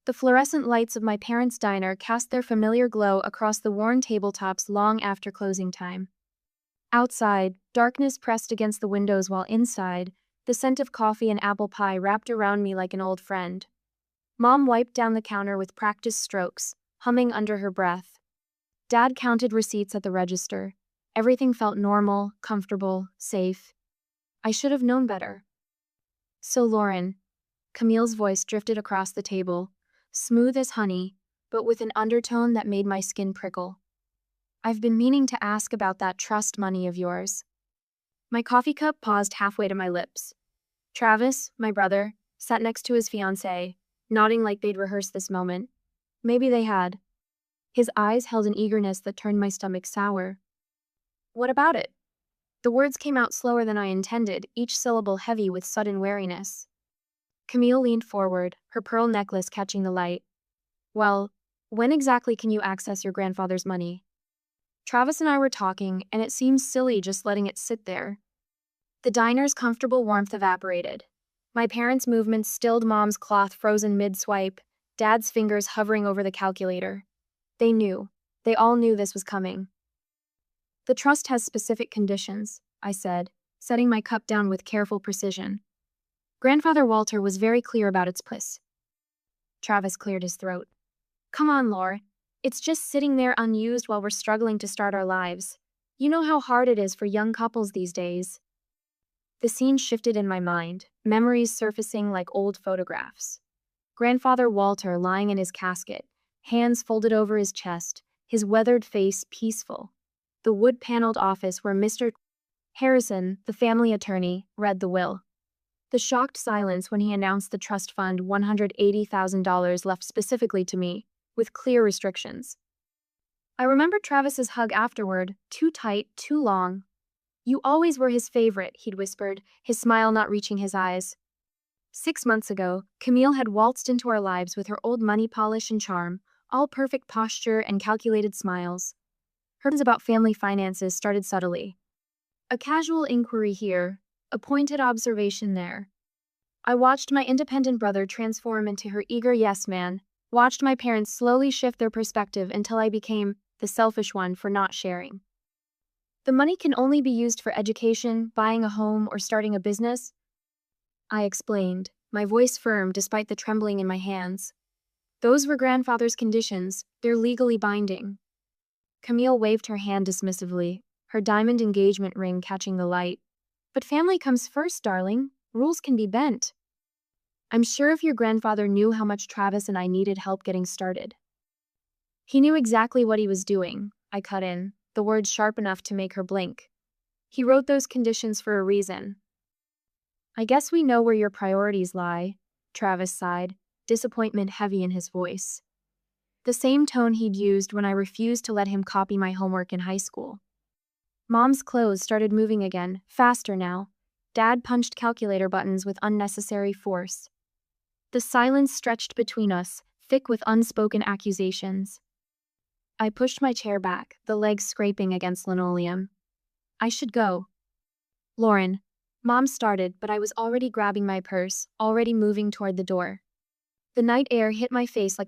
The fluorescent lights of my parents' diner cast their familiar glow across the worn tabletops long after closing time. Outside, darkness pressed against the windows, while inside, the scent of coffee and apple pie wrapped around me like an old friend. Mom wiped down the counter with practiced strokes, humming under her breath. Dad counted receipts at the register. Everything felt normal, comfortable, safe. I should have known better. So Lauren, Camille's voice drifted across the table, smooth as honey, but with an undertone that made my skin prickle. I've been meaning to ask about that trust money of yours. My coffee cup paused halfway to my lips. Travis, my brother, sat next to his fiancée, nodding like they'd rehearsed this moment. Maybe they had. His eyes held an eagerness that turned my stomach sour. What about it? The words came out slower than I intended, each syllable heavy with sudden wariness. Camille leaned forward, her pearl necklace catching the light. Well, when exactly can you access your grandfather's money? Travis and I were talking, and it seemed silly just letting it sit there. The diner's comfortable warmth evaporated. My parents' movements stilled Mom's cloth frozen mid-swipe, Dad's fingers hovering over the calculator. They knew. They all knew this was coming. The trust has specific conditions, I said, setting my cup down with careful precision. Grandfather Walter was very clear about its place. Travis cleared his throat. Come on, Laure. It's just sitting there unused while we're struggling to start our lives. You know how hard it is for young couples these days. The scene shifted in my mind, memories surfacing like old photographs. Grandfather Walter lying in his casket, hands folded over his chest, his weathered face peaceful. The wood-paneled office where Mr. Harrison, the family attorney, read the will. The shocked silence when he announced the trust fund $180,000 left specifically to me, with clear restrictions. I remembered Travis's hug afterward, too tight, too long. You always were his favorite, he'd whispered, his smile not reaching his eyes. 6 months ago, Camille had waltzed into our lives with her old money polish and charm, all perfect posture and calculated smiles. Her words about family finances started subtly. A casual inquiry here, a pointed observation there. I watched my independent brother transform into her eager yes man, watched my parents slowly shift their perspective until I became the selfish one for not sharing. The money can only be used for education, buying a home, or starting a business, I explained, my voice firm despite the trembling in my hands. Those were grandfather's conditions, they're legally binding. Camille waved her hand dismissively, her diamond engagement ring catching the light. But family comes first, darling. Rules can be bent. I'm sure if your grandfather knew how much Travis and I needed help getting started. He knew exactly what he was doing, I cut in, the words sharp enough to make her blink. He wrote those conditions for a reason. I guess we know where your priorities lie, Travis sighed, disappointment heavy in his voice. The same tone he'd used when I refused to let him copy my homework in high school. Mom's clothes started moving again, faster now. Dad punched calculator buttons with unnecessary force. The silence stretched between us, thick with unspoken accusations. I pushed my chair back, the legs scraping against linoleum. I should go. Lauren. Mom started, but I was already grabbing my purse, already moving toward the door. The night air hit my face like a